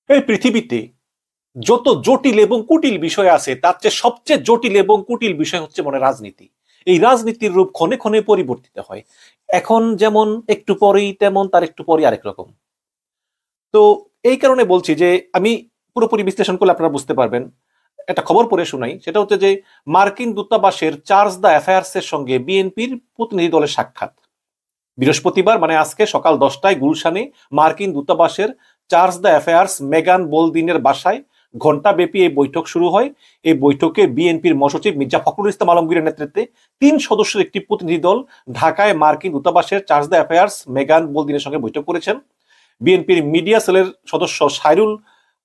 এই পৃথিবীতে যত জটিল এবং কুটিল বিষয় আছে তার চেয়ে সবচেয়ে জটিল এবং কুটিল বিষয় হচ্ছে মনে রাজনীতি। এই রাজনীতির রূপ ক্ষণে ক্ষণে পরিবর্তিত হয়। এখন যেমন একটু পরেই তেমন, তার একটু পরে আরেক রকম। তো এই কারণে বলছি যে আমি পুরোপুরি বিশ্লেষণ করলে আপনারা বুঝতে পারবেন। একটা খবর পড়ে শোনাই, সেটা হচ্ছে যে মার্কিন দূতাবাসের চার্জ দ্য অ্যাফেয়ার্স এর সঙ্গে বিএনপির প্রতিনিধি দলের সাক্ষাৎ। বৃহস্পতিবার মানে আজকে সকাল 10টায় গুলশানে মার্কিন দূতাবাসের চার্জ দ্য অ্যাফেয়ার্স মেগান বোলদিনের বাসায় ঘণ্টাব্যাপী এই বৈঠক শুরু হয়। এই বৈঠকে বিএনপির মহাসচিব মির্জা ফখরুল ইসলাম আলমগীরের নেতৃত্বে 3 সদস্যের একটি প্রতিনিধি দল ঢাকায় মার্কিন দূতাবাসের চার্জ দ্য অ্যাফেয়ার্স মেগান বোলদিনের সঙ্গে বৈঠক করেছেন। বিএনপির মিডিয়া সেলের সদস্য সাইরুল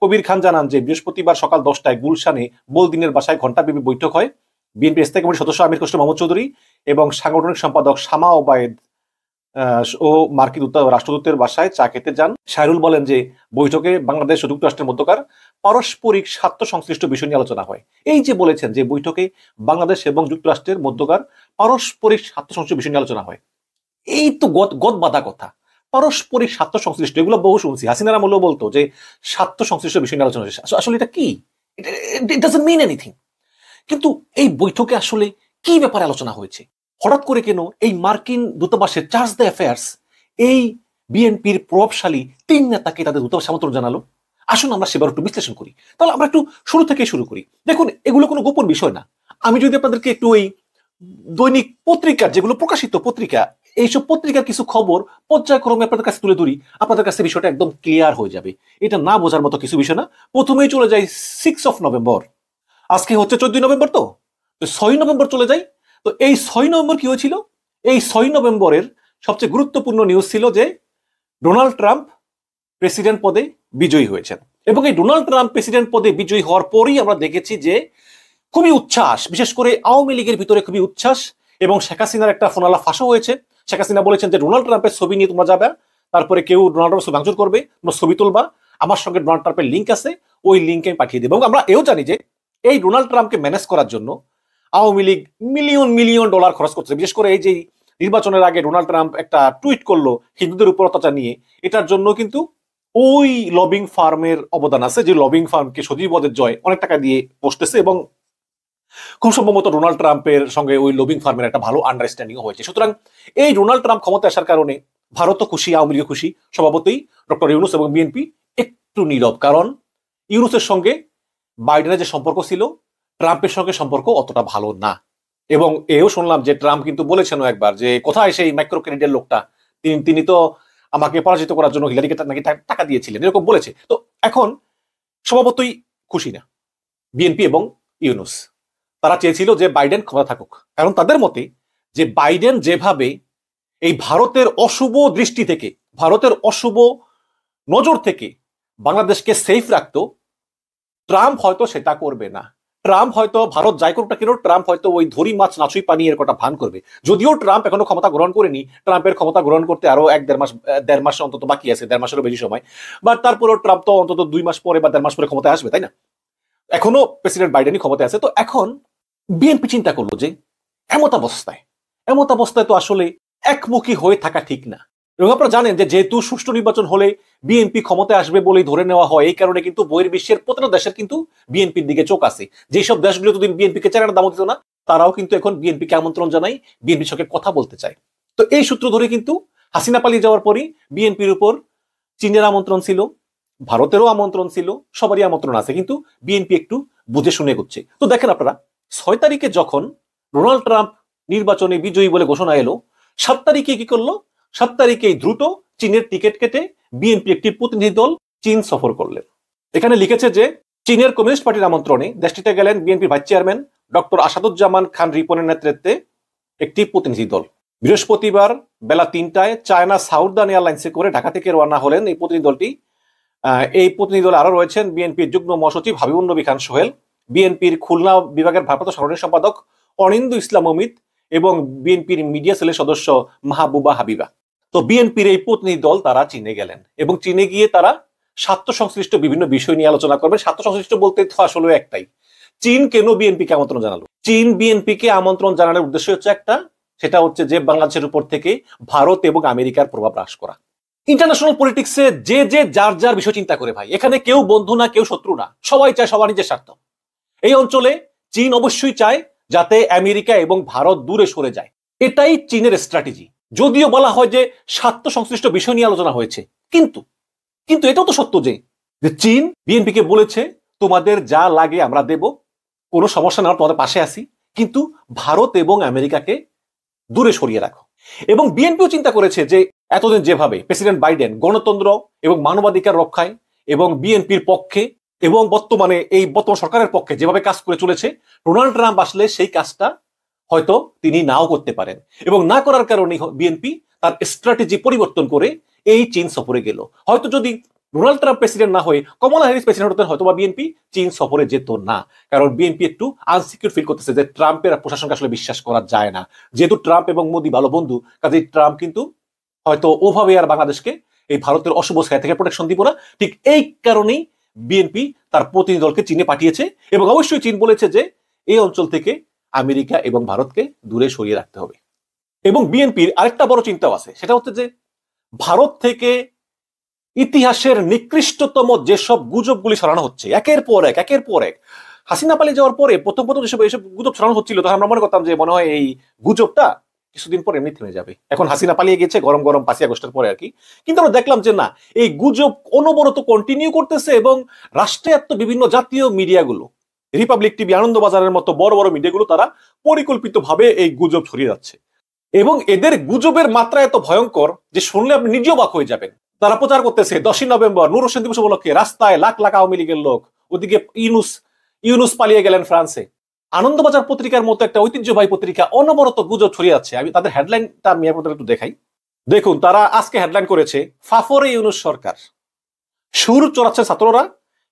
কবির খান জানান যে বৃহস্পতিবার সকাল 10টায় গুলশানে বোলদিনের বাসায় ঘণ্টাব্যাপী বৈঠক হয়। বিএনপির স্থায়ী কমিটির সদস্য আমির খসরু মোহাম্মদ চৌধুরী এবং সাংগঠনিক সম্পাদক শামা ওবায়েদ ও মার্কিন রাষ্ট্রদূতের বাসায় চা খেতে যান। সাইরুল বলেন যে বৈঠকে বাংলাদেশ ও যুক্তরাষ্ট্রের মধ্যকার পারস্পরিক স্বার্থ সংশ্লিষ্ট বিষয় নিয়ে আলোচনা হয়। এই যে বলেছেন যে বৈঠকে বাংলাদেশ এবং যুক্তরাষ্ট্রের মধ্যকার পারস্পরিক স্বার্থ সংশ্লিষ্ট বিষয় নিয়ে আলোচনা হয়, এই তো গদ বাঁধা কথা। পারস্পরিক স্বার্থ সংশ্লিষ্ট, এগুলো বহু শুনছি। হাসিনার আমলেও বলতো যে স্বার্থ সংশ্লিষ্ট বিষয় নিয়ে আলোচনা হয়েছে। আসলে এটা কি? It doesn't mean anything. কিন্তু এই বৈঠকে আসলে কি ব্যাপারে আলোচনা হয়েছে? হঠাৎ করে কেন এই মার্কিন দূতাবাসের চার্জ দ্য অ্যাফেয়ার্স এই বিএনপির প্রভাবশালী 3 নেতাকে তাদের দূতাবাস আমন্ত্রণ জানালো? আসুন আমরা সেবার একটু বিশ্লেষণ করি। তাহলে আমরা একটু শুরু থেকে শুরু করি। দেখুন, এগুলো কোনো গোপন বিষয় না। আমি যদি আপনাদেরকে একটু ওই দৈনিক পত্রিকার, যেগুলো প্রকাশিত পত্রিকা, এইসব পত্রিকার কিছু খবর পর্যায়ক্রমে আপনাদের কাছে তুলে ধরি, আপনাদের কাছে বিষয়টা একদম ক্লিয়ার হয়ে যাবে। এটা না বোঝার মতো কিছু বিষয় না। প্রথমেই চলে যাই 6 নভেম্বর। আজকে হচ্ছে 14 নভেম্বর। তো 6 নভেম্বর চলে যাই। তো এই 6 নভেম্বর কি হয়েছিল? এই 6 নভেম্বরের সবচেয়ে গুরুত্বপূর্ণ নিউজ ছিল যে ডোনাল্ড ট্রাম্প প্রেসিডেন্ট পদে বিজয়ী হয়েছেন। এবং এই ডোনাল্ড ট্রাম্প প্রেসিডেন্ট পদে বিজয়ী হওয়ার পরেই আমরা দেখেছি যে খুবই উচ্ছ্বাস, বিশেষ করে আওয়ামী লীগের ভিতরে খুবই উচ্ছ্বাস। এবং শেখ হাসিনার একটা ফোনালা ফাঁসও হয়েছে। শেখ হাসিনা বলেছেন যে ডোনাল্ড ট্রাম্পের ছবি নিয়ে তোমরা যাবে, তারপরে কেউ ডোনাল্ড ট্রাম্পের ছবি ভাঙচুর করবে, তোমরা ছবি তুলবা, আমার সঙ্গে ডোনাল্ড ট্রাম্পের লিঙ্ক আছে, ওই লিঙ্কে আমি পাঠিয়ে দেবো। এবং আমরা এও জানি যে এই ডোনাল্ড ট্রাম্পকে ম্যানেজ করার জন্য Awami League million million dollar খরচ করছে। বিশেষ করে এই যে নির্বাচনের আগে ডোনাল্ড ট্রাম্প একটা টুইট করলো হিন্দুদের উপর অত্যাচার নিয়ে, এটার জন্য কিন্তু ওই লবিং ফার্মের অবদান আছে, যে লবিং ফার্মকে সজীব ওয়াজেদ জয় অনেক টাকা দিয়ে বসতেছে। এবং খুব সম্ভবত ডোনাল্ড ট্রাম্পের সঙ্গে ওই লবিং ফার্মের একটা ভালো আন্ডারস্ট্যান্ডিং হয়েছে। সুতরাং এই ডোনাল্ড ট্রাম্প ক্ষমতায় আসার কারণে ভারতও খুশি, আওয়ামী লীগও খুশি। স্বভাবতই ডক্টর ইউনূস এবং বিএনপি একটু নীরব, কারণ ইউনূসের সঙ্গে বাইডেনের যে সম্পর্ক ছিল, ট্রাম্পের সঙ্গে সম্পর্ক অতটা ভালো না। এবং এও শুনলাম যে ট্রাম্প কিন্তু বলেছেন একবার যে কোথায় সেই মাইক্রো ক্রেডিটের লোকটা, তিনি তো আমাকে পরাজিত করার জন্য হিলারিকে নাকি টাকা দিয়েছিলেন, এরকম বলেছে। তো এখন স্বভাবতই খুশি না বিএনপি এবং ইউনূস। তারা চেয়েছিল যে বাইডেন ক্ষমতা থাকুক, কারণ তাদের মতে যে বাইডেন যেভাবে এই ভারতের অশুভ দৃষ্টি থেকে, ভারতের অশুভ নজর থেকে বাংলাদেশকে সেফ রাখতো, ট্রাম্প হয়তো সেটা করবে না। ট্রাম্প হয়তো ভারত যাই করুক না কেন, ট্রাম্প হয়তো ওই ধরি মাছ নাচুই পানি এর কটা ভান করবে। যদিও ট্রাম্প এখনো ক্ষমতা গ্রহণ করেনি, ট্রাম্পের ক্ষমতা গ্রহণ করতে আরো 1-1.5 মাস অন্তত বাকি আছে, 1.5 মাসেরও বেশি সময়। বাট তারপরেও ট্রাম্প তো অন্তত 2 মাস পরে বা 1.5 মাস পরে ক্ষমতায় আসবে, তাই না? এখনো প্রেসিডেন্ট বাইডেনই ক্ষমতায় আছে। তো এখন বিএনপি চিন্তা করলো যে এমত অবস্থায় তো আসলে একমুখী হয়ে থাকা ঠিক না। এবং আপনারা জানেন যে যেহেতু সুষ্ঠু নির্বাচন হলে বিএনপি ক্ষমতায় আসবে বলেই ধরে নেওয়া হয়, এই কারণে কিন্তু বহির্বিশ্বের প্রতিটা দেশের কিন্তু বিএনপির দিকে চোখ আছে। যেসব দেশগুলো এতদিন বিএনপিকে চেরার দাম দিত না, তারাও কিন্তু এখন বিএনপিকে আমন্ত্রণ জানাই, বিএনপির সঙ্গে কথা বলতে চায়। তো এই সূত্র ধরে কিন্তু হাসিনা পালিয়ে যাওয়ার পরই বিএনপির উপর চীনের আমন্ত্রণ ছিল, ভারতেরও আমন্ত্রণ ছিল, সবারই আমন্ত্রণ আছে, কিন্তু বিএনপি একটু বুঝে শুনে করছে। তো দেখেন আপনারা, 6 তারিখে যখন ডোনাল্ড ট্রাম্প নির্বাচনে বিজয়ী বলে ঘোষণা এলো, 7 তারিখে কি করলো? 7 তারিখে দ্রুত চীনের টিকিট কেটে বিএনপি একটি প্রতিনিধি দল চীন সফর করলেন। এখানে লিখেছে যে চীনের কমিউনিস্ট পার্টির আমন্ত্রণে দেশটিতে গেলেন বিএনপির vice chairman doctor Asaduzzaman Khan রিপনের নেতৃত্বে একটি প্রতিনিধি দল। বৃহস্পতিবার বেলা 3টায় চায়না সাউদার্ন এয়ারলাইন্সে করে ঢাকা থেকে রওনা হলেন এই প্রতিনিধি দলটি। এই প্রতিনিধি দলে আরো রয়েছেন বিএনপির যুগ্ম মহাসচিব হাবিবুন নবী খান সোহেল, বিএনপির খুলনা বিভাগের ভারপ্রাপ্ত সাধারণ সম্পাদক অনিন্দু ইসলাম অমিত এবং বিএনপির মিডিয়া সেলের সদস্য মাহবুবা হাবিবা। তো বিএনপির এই প্রতিনিধি দল তারা চীনে গেলেন এবং চীনে গিয়ে তারা স্বার্থ সংশ্লিষ্ট বিভিন্ন বিষয় নিয়ে আলোচনা করবেন। স্বার্থ সংশ্লিষ্ট বলতে তো আসলে একটাই, চীন কেন বিএনপিকে আমন্ত্রণ জানালো? চীন বিএনপিকে আমন্ত্রণ জানানোর উদ্দেশ্য হচ্ছে একটা, সেটা হচ্ছে যে বাংলাদেশের উপর থেকে ভারত এবং আমেরিকার প্রভাব হ্রাস করা। ইন্টারন্যাশনাল পলিটিক্সে যে যে যার যার বিষয় চিন্তা করে ভাই, এখানে কেউ বন্ধু না কেউ শত্রু না, সবাই চায় সবার নিজের স্বার্থ। এই অঞ্চলে চীন অবশ্যই চায় যাতে আমেরিকা এবং ভারত দূরে সরে যায়, এটাই চীনের স্ট্র্যাটেজি। যদিও বলা হয় যে স্বার্থ সংশ্লিষ্ট বিষয় নিয়ে আলোচনা হয়েছে, কিন্তু কিন্তু এটাও তো সত্য যে চীন বিএনপিকে বলেছে তোমাদের যা লাগে আমরা দেব, কোনো সমস্যা না, তোমাদের পাশে আসি, কিন্তু ভারত এবং আমেরিকাকে দূরে সরিয়ে রাখো। এবং বিএনপিও চিন্তা করেছে যে এতদিন যেভাবে প্রেসিডেন্ট বাইডেন গণতন্ত্র এবং মানবাধিকার রক্ষায় এবং বিএনপির পক্ষে এবং বর্তমান সরকারের পক্ষে যেভাবে কাজ করে চলেছে, ডোনাল্ড ট্রাম্প আসলে সেই কাজটা হয়তো তিনি নাও করতে পারেন, এবং না করার কারণে বিএনপি তার স্ট্র্যাটেজি পরিবর্তন করে এই চীন সফরে গেল। হয়তো যদি ডোনাল্ড ট্রাম্প প্রেসিডেন্ট না হয়ে কমলা হ্যারিস প্রেসিডেন্ট হতেন, হয়তো বা বিএনপি চীন সফরে যেত না। কারণ বিএনপি একটু আনসিকিউর ফিল করতেছে যে ট্রাম্পের প্রশাসনকে আসলে বিশ্বাস করা যায় না। যেহেতু ট্রাম্প এবং মোদি ভালো বন্ধু, কাজে ট্রাম্প কিন্তু হয়তো ওভাবে আর বাংলাদেশকে এই ভারতের অশুভ ছায়া থেকে প্রোটেকশন দিব না। ঠিক এই কারণেই বিএনপি তার প্রতিনিধি দলকে চীনে পাঠিয়েছে, এবং অবশ্যই চীন বলেছে যে এই অঞ্চল থেকে আমেরিকা এবং ভারতকে দূরে সরিয়ে রাখতে হবে। এবং বিএনপির আরেকটা বড় চিন্তাও আছে, সেটা হচ্ছে যে ভারত থেকে ইতিহাসের নিকৃষ্টতম যেসব গুজবগুলি ছড়ানো হচ্ছে একের পর এক, হাসিনা পালিয়ে যাওয়ার পরে প্রথম যেসব এইসব গুজব ছড়ানো হচ্ছিল, তখন আমরা মনে করতাম যে মনে হয় এই গুজবটা কিছুদিন পর এমনি থেমে যাবে। এখন হাসিনা পালিয়ে গেছে গরম গরম 5ই আগস্টের পরে আর কি, কিন্তু আমরা দেখলাম যে না, এই গুজব অনবরত কন্টিনিউ করতেছে, এবং রাষ্ট্রায়ত্ত বিভিন্ন জাতীয় মিডিয়াগুলো, রিপাবলিক টিভি, আনন্দবাজারের মতো বড় বড় মিডিয়াগুলো তারা পরিকল্পিতভাবে এই গুজব ছড়িয়ে যাচ্ছে। এবং এদের গুজবের মাত্রা এত ভয়ঙ্কর যে শুনলে আপনি নিজেও অবাক হয়ে যাবেন। তারা প্রচার করতেছে 10ই নভেম্বর নূর হোসেন দিবস উপলক্ষে রাস্তায় লাখ লাখ আওয়ামী লীগের লোক, ওদিকে ইউনুস পালিয়ে গেলেন ফ্রান্সে। আনন্দবাজার পত্রিকার মতো একটা ঐতিহ্যবাহী পত্রিকা অনবরত গুজব ছড়িয়ে যাচ্ছে। আমি তাদের হেডলাইনটা আমি আপনাদের একটু দেখাই। দেখুন, তারা আজকে হেডলাইন করেছে, ফাফরে ইউনুস সরকার, সুর চড়াচ্ছে ছাত্ররা,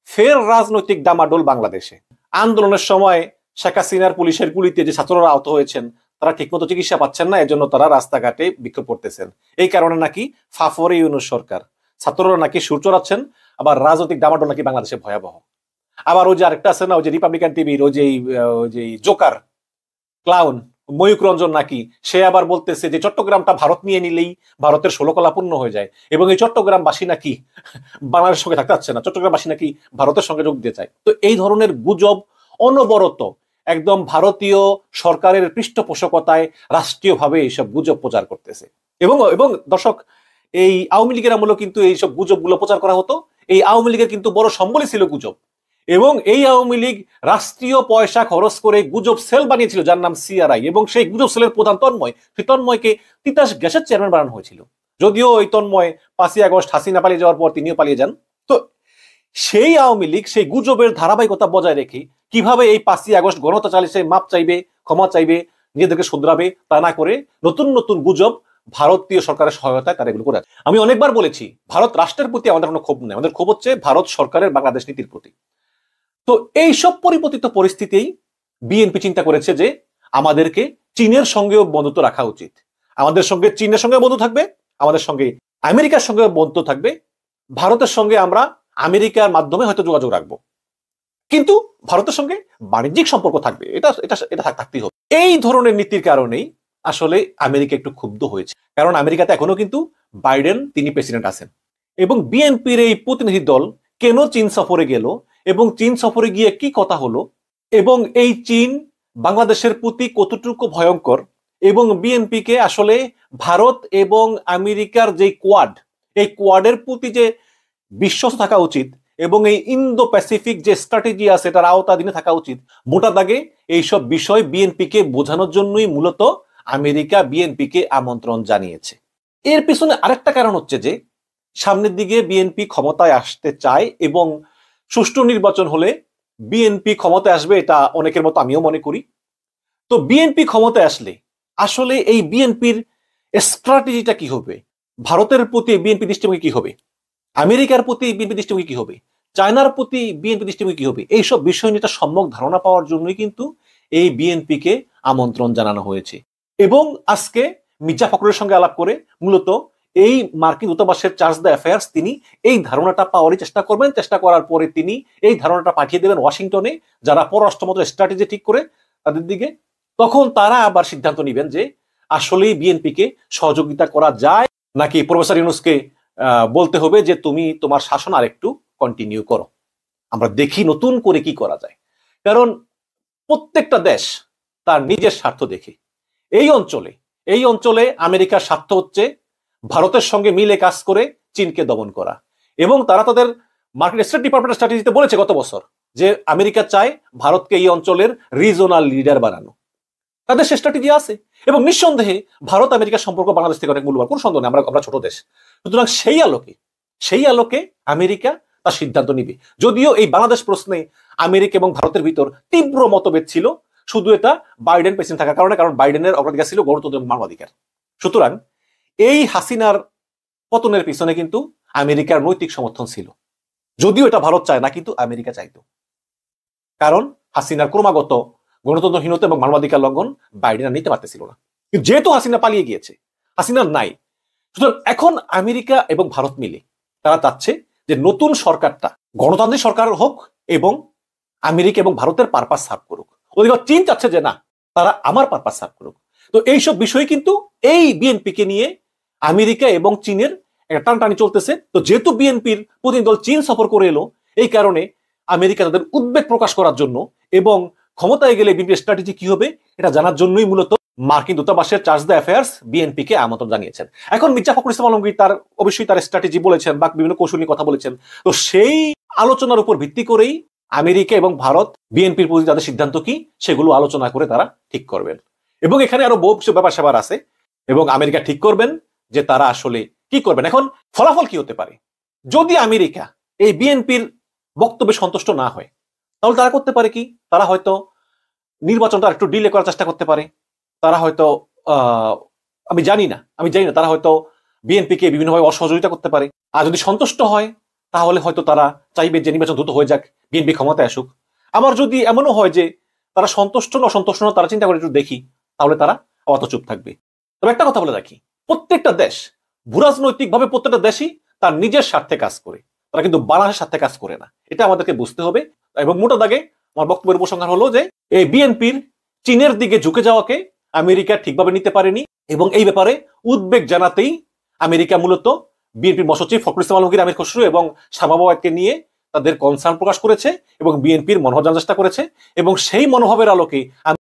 ফের রাজনৈতিক ডামাডোল বাংলাদেশে। আন্দোলনের সময় শেখ হাসিনার পুলিশের গুলিতে যে ছাত্ররা আহত হয়েছেন, তারা ঠিকমতো চিকিৎসা পাচ্ছেন না, এজন্য তারা রাস্তাঘাটে বিক্ষোভ করতেছেন। এই কারণে নাকি ফাফরে ইউনুস সরকার, ছাত্ররা নাকি সুর চড়াচ্ছেন, আবার রাজনৈতিক ডামাডোল নাকি বাংলাদেশে ভয়াবহ। আবার ওই যে আরেকটা আছে না, ওই যে রিপাবলিকান টিভির ওই যে জোকার ক্লাউন ময়ূক রঞ্জন নাকি, সে আবার বলতেছে যে চট্টগ্রামটা ভারত নিয়ে নিলেই ভারতের ষোলকলা পূর্ণ হয়ে যায়, এবং এই চট্টগ্রামবাসী নাকি বাংলাদেশের সঙ্গে থাকতে চাচ্ছে না, চট্টগ্রামবাসী নাকি ভারতের সঙ্গে যোগ দিতে চায়। তো এই ধরনের গুজব অনবরত একদম ভারতীয় সরকারের পৃষ্ঠপোষকতায় রাষ্ট্রীয়ভাবে এইসব গুজব প্রচার করতেছে। এবং এবং দর্শক, এই আওয়ামী লীগের আমলেও কিন্তু এইসব গুজবগুলো প্রচার করা হতো। এই আওয়ামী লীগের কিন্তু বড় সম্বলই ছিল গুজব, এবং এই আওয়ামী লীগ রাষ্ট্রীয় পয়সা খরচ করে গুজব সেল বানিয়েছিল যার নাম সিআরআই, এবং সেই গুজব সেলের প্রধান তন্ময়, সেই তন্ময়কে তিতাস গ্যাসের চেয়ারম্যান বানানো হয়েছিল। যদিও ওই তন্ময় 5ই আগস্ট হাসিনা পালিয়ে যাওয়ার পর তিনিও পালিয়ে যান। তো সেই আওয়ামী লীগ সেই গুজবের ধারাবাহিকতা বজায় রেখে কিভাবে এই 5ই আগস্ট গণহত্যা চালিয়ে মাপ চাইবে, ক্ষমা চাইবে, নিজেদেরকে শুধরাবে, তা না করে নতুন নতুন গুজব ভারতীয় সরকারের সহায়তায় তারা এগুলো করে। আমি অনেকবার বলেছি, ভারত রাষ্ট্রের প্রতি আমাদের কোনো ক্ষোভ নেই, আমাদের ক্ষোভ হচ্ছে ভারত সরকারের বাংলাদেশ নীতির প্রতি। তো এইসব পরিবর্তিত পরিস্থিতিতেই বিএনপি চিন্তা করেছে যে আমাদেরকে চীনের সঙ্গেও বন্ধুত্ব রাখা উচিত। আমাদের সঙ্গে চীনের সঙ্গে বন্ধু থাকবে, আমাদের সঙ্গে আমেরিকার সঙ্গে বন্ধুত্ব থাকবে, ভারতের সঙ্গে আমরা আমেরিকার মাধ্যমে হয়তো যোগাযোগ রাখবো, কিন্তু ভারতের সঙ্গে বাণিজ্যিক সম্পর্ক থাকবে, এটা এটা এটা থাকতেই হবে। এই ধরনের নীতির কারণেই আসলে আমেরিকা একটু ক্ষুব্ধ হয়েছে, কারণ আমেরিকাতে এখনো কিন্তু বাইডেন তিনি প্রেসিডেন্ট আছেন। এবং বিএনপির এই প্রতিনিধি দল কেন চীন সফরে গেল, এবং চীন সফরে গিয়ে কি কথা হলো, এবং এই চীন বাংলাদেশের প্রতি কতটুকু ভয়ঙ্কর, এবং বিএনপিকে আসলে ভারত এবং আমেরিকার যে কোয়াড, এই কোয়াডের প্রতি যে বিশ্বস্ত থাকা উচিত, এবং এই ইন্দো প্যাসিফিক যে স্ট্র্যাটেজি আছে এটার আওতাধীনে থাকা উচিত, মোটা দাগে এইসব বিষয় বিএনপিকে বোঝানোর জন্যই মূলত আমেরিকা বিএনপিকে আমন্ত্রণ জানিয়েছে। এর পিছনে আরেকটা কারণ হচ্ছে যে সামনের দিকে বিএনপি ক্ষমতায় আসতে চায়, এবং সুষ্ঠু নির্বাচন হলে বিএনপি ক্ষমতায় আসবে, এটা অনেকের মতো আমিও মনে করি। তো বিএনপি ক্ষমতায় আসলে আসলে এই বিএনপির স্ট্র্যাটেজিটা কি হবে, ভারতের প্রতি বিএনপি দৃষ্টিভঙ্গি কি হবে, আমেরিকার প্রতি বিএনপি দৃষ্টিভঙ্গি কি হবে, চায়নার প্রতি বিএনপি দৃষ্টিভঙ্গি কি হবে, এইসব বিষয় নিয়ে একটা সম্যক ধারণা পাওয়ার জন্যই কিন্তু এই বিএনপিকে আমন্ত্রণ জানানো হয়েছে। এবং আজকে মির্জা ফখরুলের সঙ্গে আলাপ করে মূলত এই মার্কিন দূতাবাসের চার্জ দ্য অ্যাফেয়ার্স তিনি এই ধারণাটা পাওয়ারই চেষ্টা করবেন। চেষ্টা করার পরে তিনি এই ধারণাটা পাঠিয়ে দেবেন ওয়াশিংটনে, যারা পররাষ্ট্র মন্ত্রণালয়ের স্ট্র্যাটেজি ঠিক করে তাদের দিকে। তখন তারা আবার সিদ্ধান্ত নেবেন যে আসলেই বিএনপিকে সহযোগিতা করা যায় নাকি প্রফেসর ইউনূসকে বলতে হবে যে তুমি তোমার শাসন আরেকটু কন্টিনিউ করো, আমরা দেখি নতুন করে কি করা যায়। কারণ প্রত্যেকটা দেশ তার নিজের স্বার্থ দেখে। এই অঞ্চলে আমেরিকার স্বার্থ হচ্ছে ভারতের সঙ্গে মিলে কাজ করে চীনকে দমন করা, এবং তারা তাদের মার্কেট স্টেট ডিপার্টমেন্টের স্ট্র্যাটেজিতে বলেছে গত বছর যে আমেরিকা চায় ভারতকে এই অঞ্চলের রিজনাল লিডার বানানো। তাদের সে স্ট্র্যাটেজি আছে, এবং নিঃসন্দেহে ভারত আমেরিকার সম্পর্ক বাংলাদেশ থেকে অনেক মূল্যবান, কোনো সন্দেহ নেই, আমরা ছোট দেশ। সুতরাং সেই আলোকে আমেরিকা তার সিদ্ধান্ত নিবে। যদিও এই বাংলাদেশ প্রশ্নে আমেরিকা এবং ভারতের ভিতর তীব্র মতভেদ ছিল, শুধু এটা বাইডেন প্রেসিডেন্ট থাকার কারণে, কারণ বাইডেনের অগ্রাধিকার ছিল গণতন্ত্র এবং মানবাধিকার। সুতরাং এই হাসিনার পতনের পিছনে কিন্তু আমেরিকার নৈতিক সমর্থন ছিল, যদিও এটা ভারত চায় না, কিন্তু আমেরিকা চাইতো। কারণ হাসিনার ক্রমাগত গণতন্ত্রহীনতা এবং মানবাধিকার লঙ্ঘন বাইডেন নিতে পারতেছিল না। কিন্তু যেহেতু হাসিনা পালিয়ে গিয়েছে, হাসিনা নাই, সুতরাং এখন আমেরিকা এবং ভারত মিলে তারা চাচ্ছে যে নতুন সরকারটা গণতান্ত্রিক সরকার হোক এবং আমেরিকা এবং ভারতের পারপাস সার্ভ করুক। ওদিকে চীন চাচ্ছে যে না, তারা আমার পারপাস সার্ভ করুক। তো এইসব বিষয় কিন্তু এই বিএনপিকে নিয়ে আমেরিকা এবং চীনের একটা টানটানি চলতেছে। তো যেহেতু বিএনপির প্রতিনিধি দল চীন সফর করে এলো, এই কারণে আমেরিকা তাদের উদ্বেগ প্রকাশ করার জন্য এবং ক্ষমতায় গেলে বিএনপির স্ট্র্যাটেজি কি হবে এটা জানার জন্যই মূলত মার্কিন দূতাবাসের চার্জ দ্য অ্যাফেয়ার্স বিএনপিকে আমন্ত্রণ জানিয়েছেন। এখন মির্জা ফখরুল ইসলাম আলমগীর তার অবশ্যই তার স্ট্র্যাটেজি বলেছেন বা বিভিন্ন কৌশল নিয়ে কথা বলেছেন। তো সেই আলোচনার উপর ভিত্তি করেই আমেরিকা এবং ভারত বিএনপির প্রতি তাদের সিদ্ধান্ত কি সেগুলো আলোচনা করে তারা ঠিক করবেন, এবং এখানে আরো বহু ব্যাপার স্যাপার আছে, এবং আমেরিকা ঠিক করবেন যে তারা আসলে কি করবেন। এখন ফলাফল কি হতে পারে যদি আমেরিকা এই বিএনপির বক্তব্যে সন্তুষ্ট না হয়, তাহলে তারা করতে পারে কি, তারা হয়তো নির্বাচনটা একটু ডিলে করার চেষ্টা করতে পারে। তারা হয়তো আমি জানি না তারা হয়তো বিএনপিকে বিভিন্নভাবে অসহযোগিতা করতে পারে। আর যদি সন্তুষ্ট হয় তাহলে হয়তো তারা চাইবে যে নির্বাচন দ্রুত হয়ে যাক, বিএনপি ক্ষমতায় আসুক। আমার যদি এমনও হয় যে তারা সন্তুষ্ট না অসন্তুষ্ট না, তারা চিন্তা করে একটু দেখি, তাহলে তারা অত চুপ থাকবে। তবে একটা কথা বলে রাখি, প্রত্যেকটা দেশ ভূরাজনৈতিকভাবে প্রত্যেকটা দেশই তার নিজের স্বার্থে কাজ করে, তারা কিন্তু বাংলাদেশের স্বার্থে কাজ করে না, এটা আমাদেরকে বুঝতে হবে। এবং মোটা দাগে আমার বক্তব্যের উপসংহার হলো যে এই বিএনপির চীনের দিকে ঝুঁকে যাওয়াকে আমেরিকা ঠিকভাবে নিতে পারেনি, এবং এই ব্যাপারে উদ্বেগ জানাতেই আমেরিকা মূলত বিএনপির মহাসচিব ফখরুল ইসলাম আলমগীর, আমির খসরু এবং শামা বাওয়াতকে নিয়ে তাদের কনসার্ন প্রকাশ করেছে এবং বিএনপির মনোভাব জানার চেষ্টা করেছে, এবং সেই মনোভাবের আলোকে